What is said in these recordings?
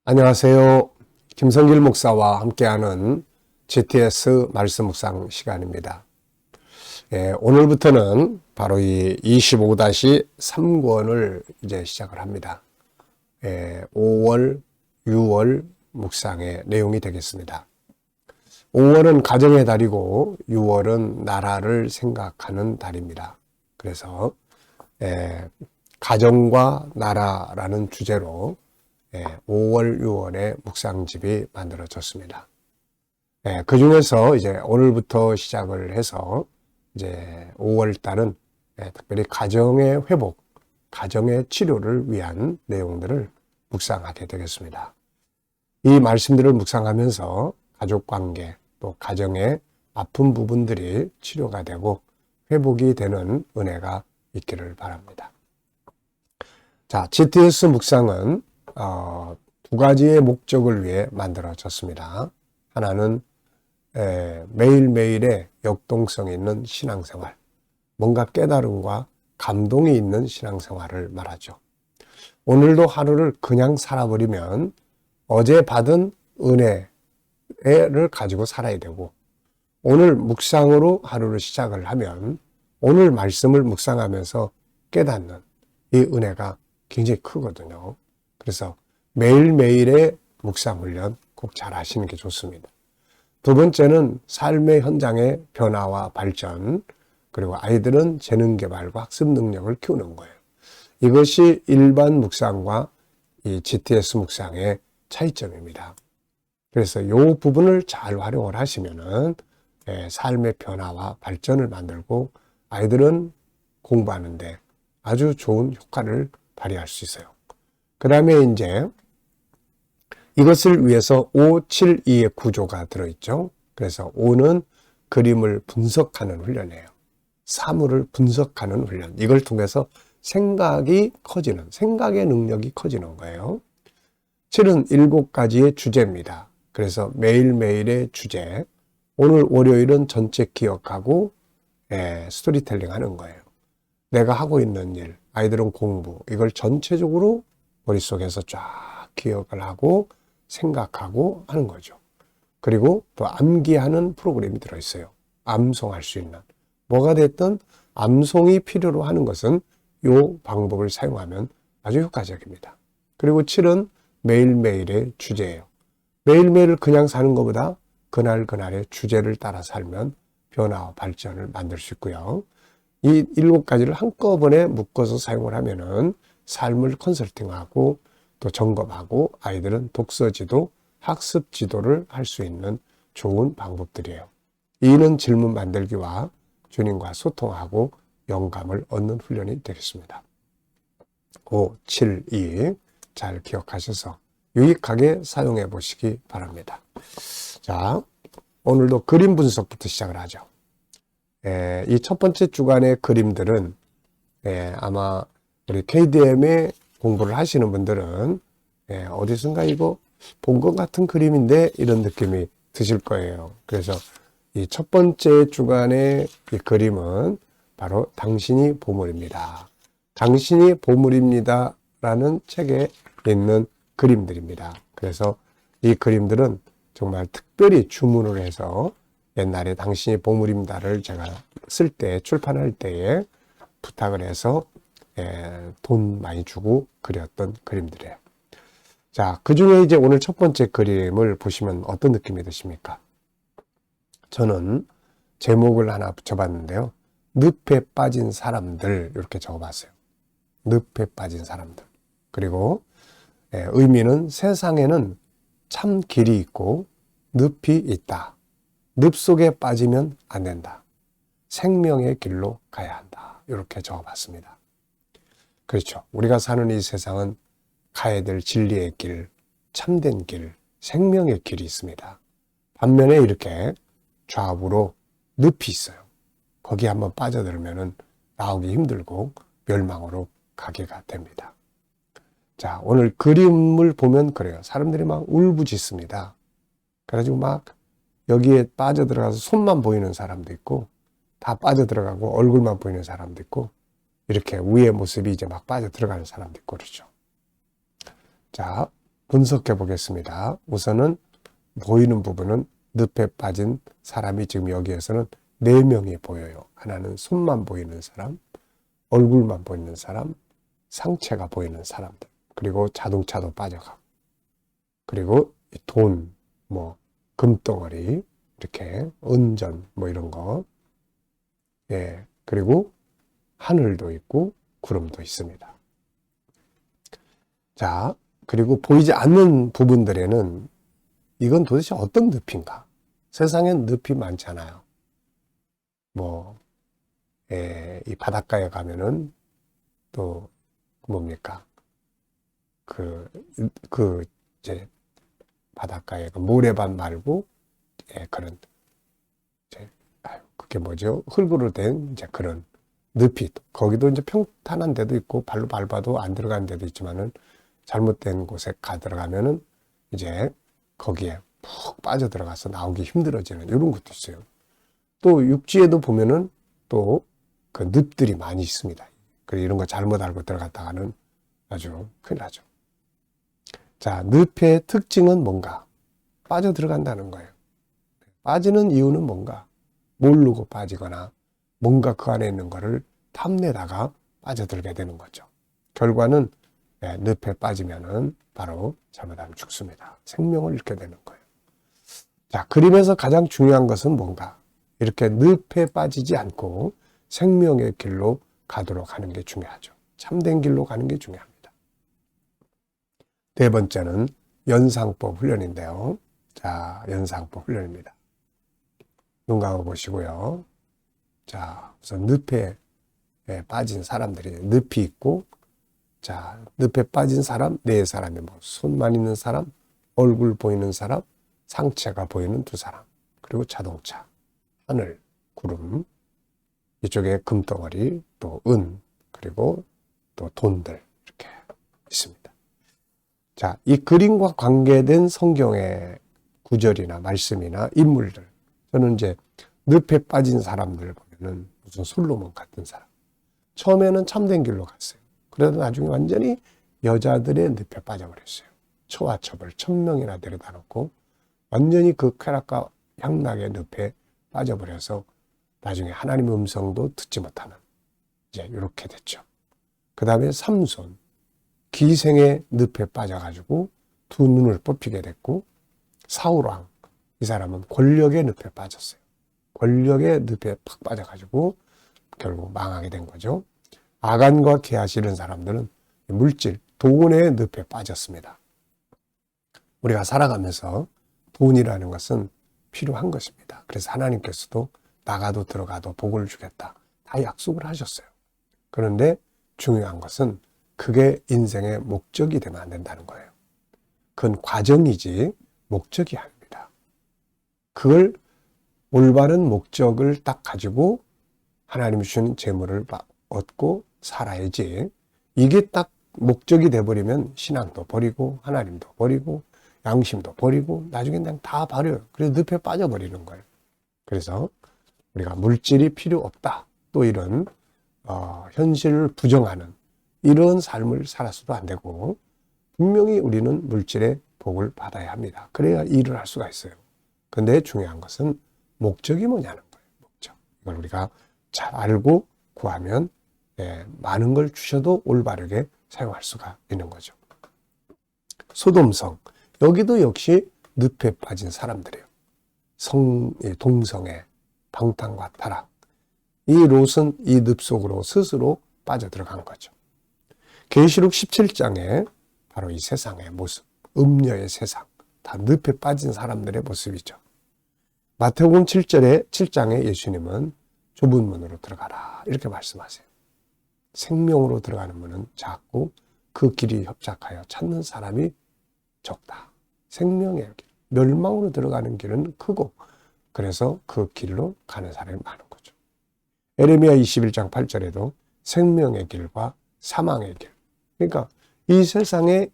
안녕하세요. 김성길 목사와 함께하는 GTS 말씀 묵상 시간입니다. 오늘부터는 바로 이 25-3권을 이제 시작을 합니다. 5월, 6월 묵상의 내용이 되겠습니다. 5월은 가정의 달이고 6월은 나라를 생각하는 달입니다. 그래서 가정과 나라라는 주제로 5월, 6월에 묵상집이 만들어졌습니다. 그 중에서 이제 오늘부터 시작을 해서 이제 5월 달은 특별히 가정의 회복, 가정의 치료를 위한 내용들을 묵상하게 되겠습니다. 이 말씀들을 묵상하면서 가족 관계, 또 가정의 아픈 부분들이 치료가 되고 회복이 되는 은혜가 있기를 바랍니다. 자, GTS 묵상은 두 가지의 목적을 위해 만들어졌습니다. 하나는 매일매일의 역동성 있는 신앙생활, 뭔가 깨달음과 감동이 있는 신앙생활을 말하죠. 오늘도 하루를 그냥 살아버리면 어제 받은 은혜를 가지고 살아야 되고, 오늘 묵상으로 하루를 시작을 하면 오늘 말씀을 묵상하면서 깨닫는 이 은혜가 굉장히 크거든요. 그래서 매일매일의 묵상훈련 꼭 잘 하시는 게 좋습니다. 두 번째는 삶의 현장의 변화와 발전, 그리고 아이들은 재능 개발과 학습 능력을 키우는 거예요. 이것이 일반 묵상과 이 GTS 묵상의 차이점입니다. 그래서 이 부분을 잘 활용을 하시면은 삶의 변화와 발전을 만들고 아이들은 공부하는데 아주 좋은 효과를 발휘할 수 있어요. 그 다음에 이제 이것을 위해서 5-7-2의 구조가 들어있죠. 그래서 5는 그림을 분석하는 훈련이에요. 사물을 분석하는 훈련. 이걸 통해서 생각이 커지는, 생각의 능력이 커지는 거예요. 7은 7가지의 주제입니다. 그래서 매일매일의 주제. 오늘 월요일은 전체 기억하고 스토리텔링 하는 거예요. 내가 하고 있는 일, 아이들은 공부. 이걸 전체적으로 머릿속에서 쫙 기억을 하고 생각하고 하는 거죠. 그리고 또 암기하는 프로그램이 들어있어요. 암송할 수 있는. 뭐가 됐든 암송이 필요로 하는 것은 이 방법을 사용하면 아주 효과적입니다. 그리고 7은 매일매일의 주제예요. 매일매일 그냥 사는 것보다 그날그날의 주제를 따라 살면 변화와 발전을 만들 수 있고요. 이 7가지를 한꺼번에 묶어서 사용을 하면은 삶을 컨설팅하고 또 점검하고 아이들은 독서지도, 학습지도를 할 수 있는 좋은 방법들이에요. 2는 질문 만들기와 주님과 소통하고 영감을 얻는 훈련이 되겠습니다. 5, 7, 2 잘 기억하셔서 유익하게 사용해 보시기 바랍니다. 자, 오늘도 그림 분석부터 시작을 하죠. 이 첫 번째 주간의 그림들은 아마 우리 KDM에 공부를 하시는 분들은 어디선가 이거 본 것 같은 그림인데 이런 느낌이 드실 거예요. 그래서 이 첫 번째 주간의 이 그림은 바로 당신이 보물입니다. 당신이 보물입니다 라는 책에 있는 그림들입니다. 그래서 이 그림들은 정말 특별히 주문을 해서 옛날에 당신이 보물입니다를 제가 쓸 때, 출판할 때에 부탁을 해서 돈 많이 주고 그렸던 그림들이에요. 자, 그 중에 이제 오늘 첫 번째 그림을 보시면 어떤 느낌이 드십니까? 저는 제목을 하나 붙여봤는데요. 늪에 빠진 사람들 이렇게 적어봤어요. 늪에 빠진 사람들. 그리고 의미는 세상에는 참 길이 있고 늪이 있다. 늪 속에 빠지면 안 된다. 생명의 길로 가야 한다. 이렇게 적어봤습니다. 그렇죠. 우리가 사는 이 세상은 가야 될 진리의 길, 참된 길, 생명의 길이 있습니다. 반면에 이렇게 좌우로 늪이 있어요. 거기 한번 빠져들면 나오기 힘들고 멸망으로 가게가 됩니다. 자, 오늘 그림을 보면 그래요. 사람들이 막 울부짖습니다. 그래가지고 막 여기에 빠져들어가서 손만 보이는 사람도 있고 다 빠져들어가고 얼굴만 보이는 사람도 있고 이렇게 위의 모습이 이제 막 빠져들어가는 사람도 있고 그렇죠. 자, 분석해 보겠습니다. 우선은 보이는 부분은 늪에 빠진 사람이 지금 여기에서는 4명이 보여요. 하나는 손만 보이는 사람, 얼굴만 보이는 사람, 상체가 보이는 사람들, 그리고 자동차도 빠져가고, 그리고 돈, 금덩어리, 이렇게 은전, 이런 거, 예, 그리고 하늘도 있고 구름도 있습니다. 자, 그리고 보이지 않는 부분들에는 이건 도대체 어떤 늪인가? 세상엔 늪이 많잖아요. 이 바닷가에 가면은 또 뭡니까? 이제 바닷가에 모래밭 말고, 그런, 그게 뭐죠? 흙으로 된 이제 그런 늪이, 거기도 이제 평탄한 데도 있고 발로 밟아도 안 들어가는 데도 있지만은 잘못된 곳에 들어가면은 이제 거기에 푹 빠져 들어가서 나오기 힘들어지는 이런 것도 있어요. 또 육지에도 보면은 또 그 늪들이 많이 있습니다. 그리고 이런 거 잘못 알고 들어갔다가는 아주 큰일 나죠. 자, 늪의 특징은 뭔가? 빠져 들어간다는 거예요. 빠지는 이유는 뭔가? 모르고 빠지거나 뭔가 그 안에 있는 거를 탐내다가 빠져들게 되는 거죠. 결과는 늪에 빠지면은 바로 잘못하면 죽습니다. 생명을 잃게 되는 거예요. 자, 그림에서 가장 중요한 것은 뭔가? 이렇게 늪에 빠지지 않고 생명의 길로 가도록 하는 게 중요하죠. 참된 길로 가는 게 중요합니다. 네 번째는 연상법 훈련인데요. 자, 연상법 훈련입니다. 눈 감아 보시고요. 자, 우선 늪에 빠진 사람들이 늪이 있고, 자, 늪에 빠진 사람, 4사람이 손만 있는 사람, 얼굴 보이는 사람, 상체가 보이는 2사람, 그리고 자동차, 하늘, 구름, 이쪽에 금덩어리, 또 그리고 또 돈들, 이렇게 있습니다. 자, 이 그림과 관계된 성경의 구절이나 말씀이나 인물들, 저는 이제 늪에 빠진 사람들 보면은 무슨 솔로몬 같은 사람, 처음에는 참된 길로 갔어요. 그래도 나중에 완전히 여자들의 늪에 빠져버렸어요. 처와 첩을 1000명이나 데려다 놓고 완전히 그 쾌락과 향락의 늪에 빠져버려서 나중에 하나님의 음성도 듣지 못하는, 이제 이렇게 됐죠. 그 다음에 삼손, 기생의 늪에 빠져가지고 2 눈을 뽑히게 됐고, 사울왕, 이 사람은 권력의 늪에 빠졌어요. 권력의 늪에 팍 빠져가지고 결국 망하게 된 거죠. 아간과 게하시 이런 사람들은 물질, 돈의 늪에 빠졌습니다. 우리가 살아가면서 돈이라는 것은 필요한 것입니다. 그래서 하나님께서도 나가도 들어가도 복을 주겠다, 다 약속을 하셨어요. 그런데 중요한 것은 그게 인생의 목적이 되면 안 된다는 거예요. 그건 과정이지 목적이 아닙니다. 그걸 올바른 목적을 딱 가지고 하나님이 주신 재물을 얻고 살아야지, 이게 딱 목적이 돼버리면 신앙도 버리고 하나님도 버리고 양심도 버리고 나중엔 그냥 다 버려요. 그래서 늪에 빠져버리는 거예요. 그래서 우리가 물질이 필요 없다, 또 이런 현실을 부정하는 이런 삶을 살아서도 안 되고, 분명히 우리는 물질의 복을 받아야 합니다. 그래야 일을 할 수가 있어요. 근데 중요한 것은 목적이 뭐냐는 거예요. 목적. 이걸 우리가 잘 알고 구하면 많은 걸 주셔도 올바르게 사용할 수가 있는 거죠. 소돔성, 여기도 역시 늪에 빠진 사람들이에요. 동성애, 방탕과 타락, 이 롯은 이 늪 속으로 스스로 빠져들어간 거죠. 계시록 17장에 바로 이 세상의 모습, 음녀의 세상, 다 늪에 빠진 사람들의 모습이죠. 마태복음 7장에 예수님은 좁은 문으로 들어가라, 이렇게 말씀하세요. 생명으로 들어가는 문은 작고 그 길이 협착하여 찾는 사람이 적다. 생명의 길, 멸망으로 들어가는 길은 크고, 그래서 그 길로 가는 사람이 많은 거죠. 에레미야 21장 8절에도 생명의 길과 사망의 길, 그러니까 이 세상에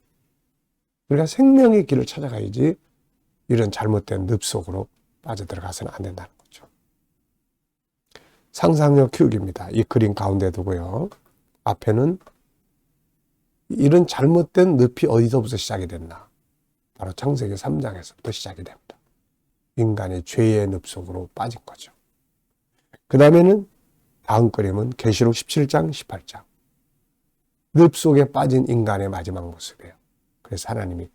우리가 생명의 길을 찾아가야지 이런 잘못된 늪 속으로 빠져들어가서는 안 된다는 거죠. 상상력 키우기입니다. 이 그림 가운데 두고요. 앞에는 이런 잘못된 늪이 어디서부터 시작이 됐나? 바로 창세기 3장에서부터 시작이 됩니다. 인간이 죄의 늪속으로 빠진 거죠. 그 다음에는 다음 그림은 계시록 17장, 18장. 늪속에 빠진 인간의 마지막 모습이에요. 그래서 하나님이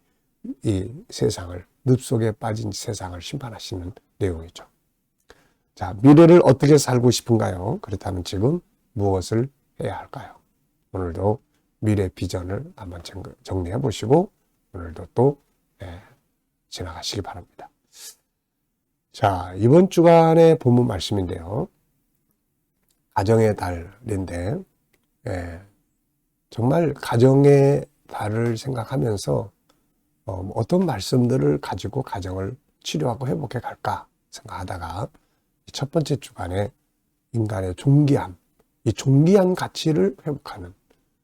이 세상을, 늪속에 빠진 세상을 심판하시는 내용이죠. 자, 미래를 어떻게 살고 싶은가요? 그렇다면 지금 무엇을 해야 할까요? 오늘도 미래 비전을 한번 정리해 보시고 오늘도 또 지나가시기 바랍니다. 자, 이번 주간의 본문 말씀인데요. 가정의 달인데 정말 가정의 달을 생각하면서 어떤 말씀들을 가지고 가정을 치료하고 회복해 갈까 생각하다가 첫 번째 주간에 인간의 존귀함, 이 존귀한 가치를 회복하는,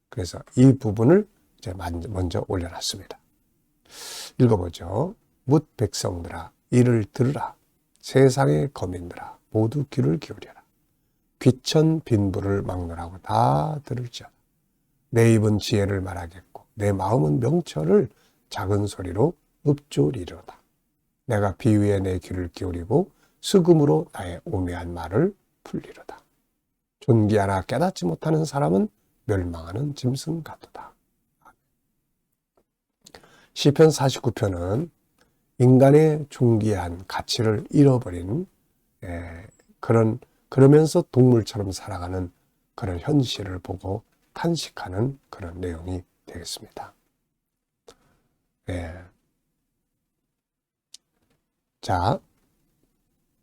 그래서 이 부분을 이제 먼저 올려놨습니다. 읽어보죠. 뭇 백성들아 이를 들으라. 세상의 거민들아 모두 귀를 기울여라. 귀천 빈부를 막노라고 다 들을지어다. 내 입은 지혜를 말하겠고 내 마음은 명철을 작은 소리로 읊조리로다. 내가 비유에 내 귀를 기울이고 수금으로 나의 오묘한 말을 풀리로다. 존귀하나 깨닫지 못하는 사람은 멸망하는 짐승 같도다. 시편 49편은 인간의 존귀한 가치를 잃어버린 그러면서 동물처럼 살아가는 그런 현실을 보고 탄식하는 그런 내용이 되겠습니다. 자,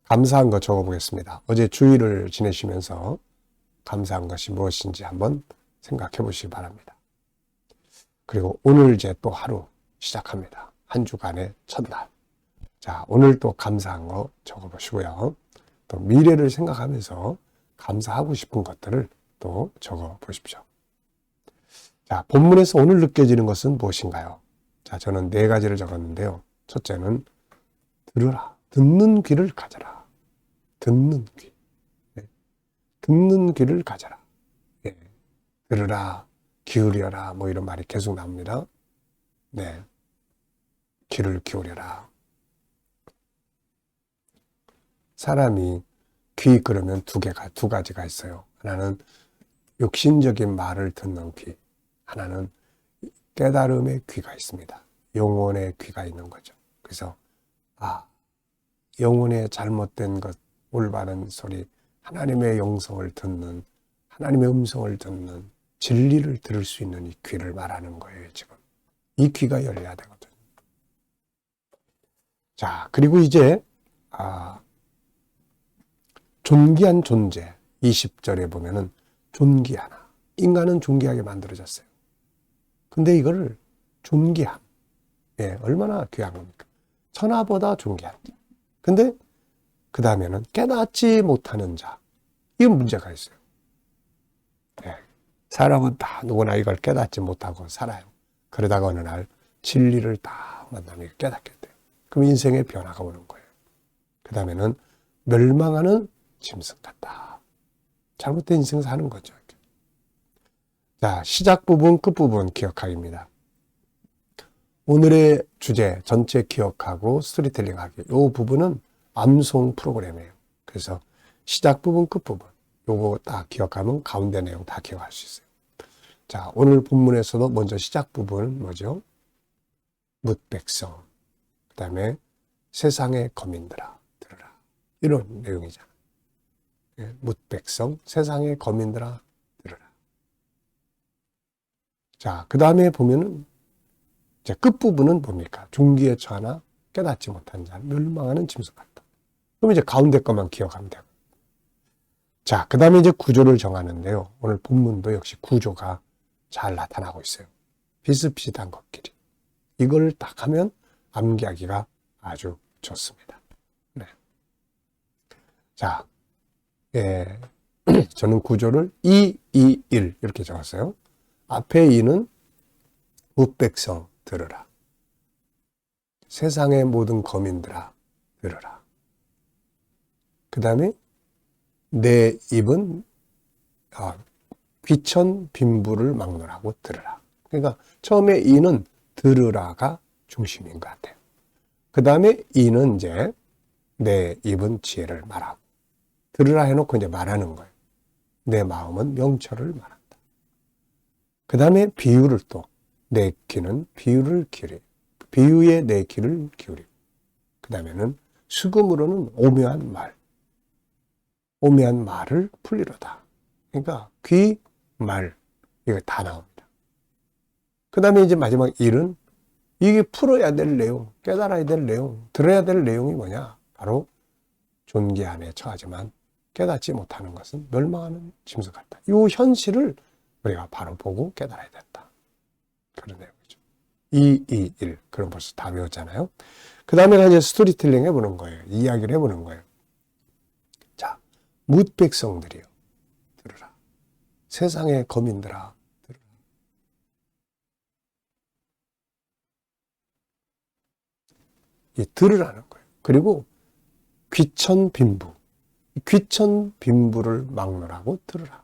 감사한 거 적어보겠습니다. 어제 주일을 지내시면서 감사한 것이 무엇인지 한번 생각해 보시기 바랍니다. 그리고 오늘 이제 또 하루 시작합니다. 한 주간의 첫날. 자, 오늘 또 감사한 거 적어보시고요. 또 미래를 생각하면서 감사하고 싶은 것들을 또 적어보십시오. 자, 본문에서 오늘 느껴지는 것은 무엇인가요? 자, 저는 4가지를 적었는데요. 첫째는 들으라. 듣는 귀를 가져라. 듣는 귀. 듣는 귀를 가져라. 들으라, 기울여라, 뭐 이런 말이 계속 나옵니다. 귀를 기울여라. 사람이 귀 그러면 두 가지가 있어요. 하나는 육신적인 말을 듣는 귀, 하나는 깨달음의 귀가 있습니다. 영혼의 귀가 있는 거죠. 그래서 영혼의 잘못된 것, 올바른 소리, 하나님의 영성을 듣는, 하나님의 음성을 듣는, 진리를 들을 수 있는 이 귀를 말하는 거예요, 지금. 이 귀가 열려야 되거든요. 자, 그리고 이제 존귀한 존재, 20절에 보면은 존귀하나. 인간은 존귀하게 만들어졌어요. 근데 이거를 존귀함, 얼마나 귀한 겁니까? 천하보다 존귀한 자. 근데 그 다음에는 깨닫지 못하는 자. 이건 문제가 있어요. 사람은 다 누구나 이걸 깨닫지 못하고 살아요. 그러다가 어느 날 진리를 딱 만나면 깨닫게 돼요. 그럼 인생의 변화가 오는 거예요. 그 다음에는 멸망하는 짐승 같다. 잘못된 인생 사는 거죠. 자, 시작 부분, 끝 부분 기억하기입니다. 오늘의 주제 전체 기억하고 스토리텔링하기. 이 부분은 암송 프로그램이에요. 그래서 시작 부분, 끝 부분. 요거 딱 기억하면 가운데 내용 다 기억할 수 있어요. 자, 오늘 본문에서도 먼저 시작 부분은 뭐죠? 뭇 백성. 그 다음에 세상의 거민들아 들으라. 이런 내용이잖아요. 뭇 백성, 세상의 거민들아 들으라. 자, 그 다음에 보면은 이제 끝부분은 뭡니까? 종기에 처하나 깨닫지 못한 자, 멸망하는 짐승 같다. 그럼 이제 가운데 것만 기억하면 되고. 자, 그 다음에 이제 구조를 정하는데요. 오늘 본문도 역시 구조가 잘 나타나고 있어요. 비슷비슷한 것끼리. 이걸 딱 하면 암기하기가 아주 좋습니다. 자, 저는 구조를 2, 2, 1 이렇게 적었어요. 앞에 2는 뭇백성 들으라. 세상의 모든 거민들아 들으라. 그 다음에 내 입은 귀천 빈부를 막노라고 들으라. 그러니까 처음에 2는 들으라가 중심인 것 같아요. 그 다음에 이는 이제 내 입은 지혜를 말하고, 들으라 해놓고 이제 말하는 거예요. 내 마음은 명철을 말한다. 그 다음에 비유를 또, 내 귀는 비유를 기울이고, 비유에 내 귀를 기울이고, 그 다음에는 수금으로는 오묘한 말, 오묘한 말을 풀리로다. 그러니까 귀, 말, 이거 다 나옵니다. 그 다음에 이제 마지막 일은 이게 풀어야 될 내용, 깨달아야 될 내용, 들어야 될 내용이 뭐냐? 바로 존귀 안에 처하지만 깨닫지 못하는 것은 멸망하는 짐승 같다. 이 현실을 우리가 바로 보고 깨달아야 된다. 그런 내용이죠. 2, 1. 그럼 벌써 다 외웠잖아요. 그 다음에 이제 스토리텔링 해보는 거예요. 이야기를 해보는 거예요. 자, 뭇 백성들이요. 들으라. 세상의 거민들아, 들으라. 이 들으라는 거예요. 그리고 귀천 빈부. 귀천 빈부를 막론하고 들으라.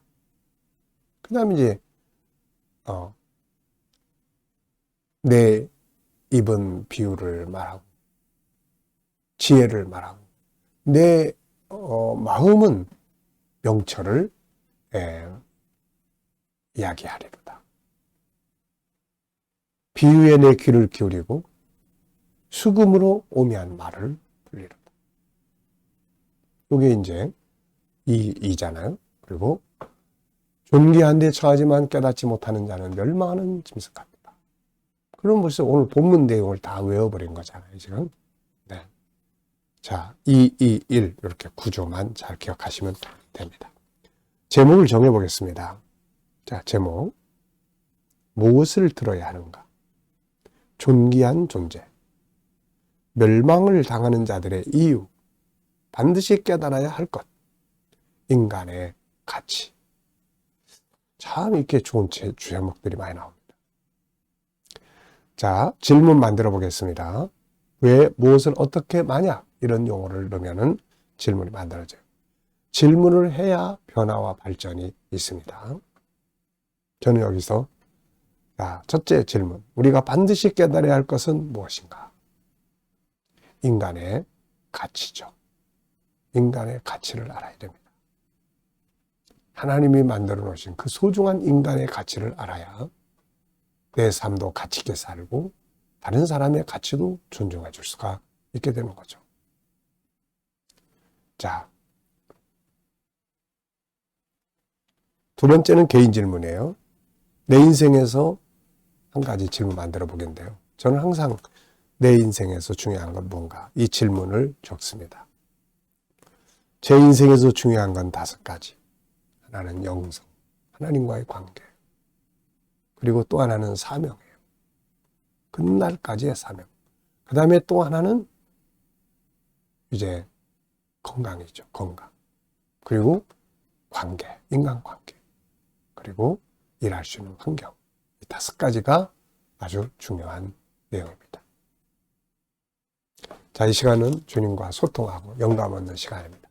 그 다음에 이제, 내 입은 비유를 말하고, 지혜를 말하고, 내 마음은 명철을 이야기하리로다. 비유에 내 귀를 기울이고 수금으로 오묘한 말을 풀리로다. 이게 이제 이잖아요. 그리고 존귀한 데 처하지만 깨닫지 못하는 자는 멸망하는 짐승 같다. 그럼 벌써 오늘 본문 내용을 다 외워버린 거잖아요, 지금. 네. 자, 2, 1 이렇게 구조만 잘 기억하시면 됩니다. 제목을 정해보겠습니다. 자, 제목. 무엇을 들어야 하는가? 존귀한 존재. 멸망을 당하는 자들의 이유. 반드시 깨달아야 할 것. 인간의 가치. 참 이렇게 좋은 제목들이 많이 나옵니다. 자, 질문 만들어 보겠습니다. 왜, 무엇을, 어떻게, 만약 이런 용어를 넣으면 질문이 만들어져요. 질문을 해야 변화와 발전이 있습니다. 저는 여기서 첫째 질문, 우리가 반드시 깨달아야 할 것은 무엇인가? 인간의 가치죠. 인간의 가치를 알아야 됩니다. 하나님이 만들어 놓으신 그 소중한 인간의 가치를 알아야 내 삶도 가치 있게 살고 다른 사람의 가치도 존중해 줄 수가 있게 되는 거죠. 자, 두 번째는 개인 질문이에요. 내 인생에서 한 가지 질문 만들어 보겠는데요. 저는 항상 내 인생에서 중요한 건 뭔가 이 질문을 적습니다. 제 인생에서 중요한 건 5가지. 하나는 영성, 하나님과의 관계. 그리고 또 하나는 사명이에요. 끝날까지의 사명. 그 다음에 또 하나는 이제 건강이죠. 건강. 그리고 관계, 인간관계. 그리고 일할 수 있는 환경. 이 5가지가 아주 중요한 내용입니다. 자, 이 시간은 주님과 소통하고 영감 얻는 시간입니다.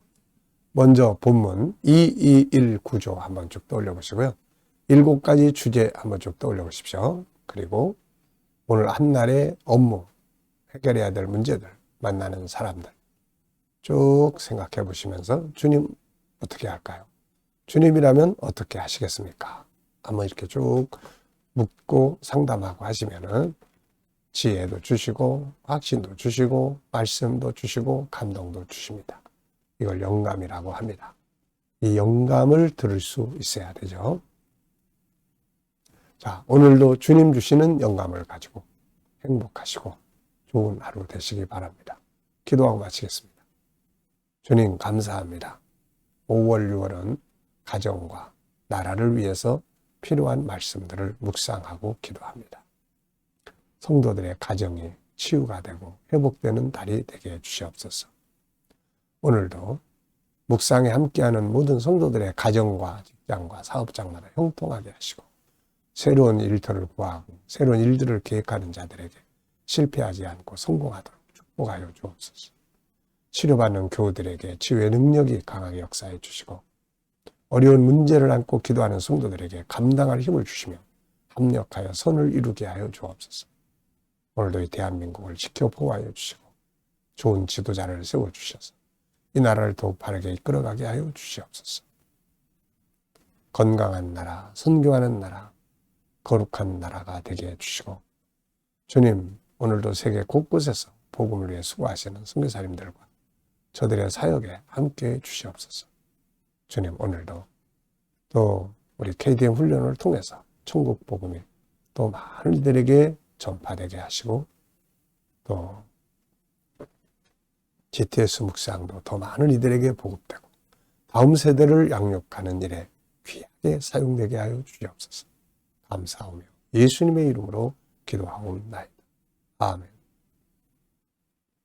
먼저 본문 221 구조 한번 쭉 떠올려 보시고요. 7가지 주제 한번 쭉 떠올려 보십시오. 그리고 오늘 한날의 업무, 해결해야 될 문제들, 만나는 사람들 쭉 생각해 보시면서 주님 어떻게 할까요? 주님이라면 어떻게 하시겠습니까? 한번 이렇게 쭉 묻고 상담하고 하시면은 지혜도 주시고 확신도 주시고 말씀도 주시고 감동도 주십니다. 이걸 영감이라고 합니다. 이 영감을 들을 수 있어야 되죠. 자, 오늘도 주님 주시는 영감을 가지고 행복하시고 좋은 하루 되시기 바랍니다. 기도하고 마치겠습니다. 주님 감사합니다. 5월, 6월은 가정과 나라를 위해서 필요한 말씀들을 묵상하고 기도합니다. 성도들의 가정이 치유가 되고 회복되는 달이 되게 해주시옵소서. 오늘도 묵상에 함께하는 모든 성도들의 가정과 직장과 사업장마다 형통하게 하시고 새로운 일터를 구하고 새로운 일들을 계획하는 자들에게 실패하지 않고 성공하도록 축복하여 주옵소서. 치료받는 교우들에게 치유의 능력이 강하게 역사해 주시고 어려운 문제를 안고 기도하는 성도들에게 감당할 힘을 주시며 합력하여 선을 이루게 하여 주옵소서. 오늘도 이 대한민국을 지켜 보호하여 주시고 좋은 지도자를 세워주셔서 이 나라를 더욱 바르게 이끌어가게 하여 주시옵소서. 건강한 나라, 선교하는 나라, 거룩한 나라가 되게 해주시고 주님, 오늘도 세계 곳곳에서 복음을 위해 수고하시는 선교사님들과 저들의 사역에 함께해 주시옵소서. 주님, 오늘도 또 우리 KDM 훈련을 통해서 천국 복음이 또 많은 이들에게 전파되게 하시고 또 GTS 묵상도 더 많은 이들에게 보급되고 다음 세대를 양육하는 일에 귀하게 사용되게 하여 주시옵소서. 감사하며 예수님의 이름으로 기도하옵나이다. 아멘.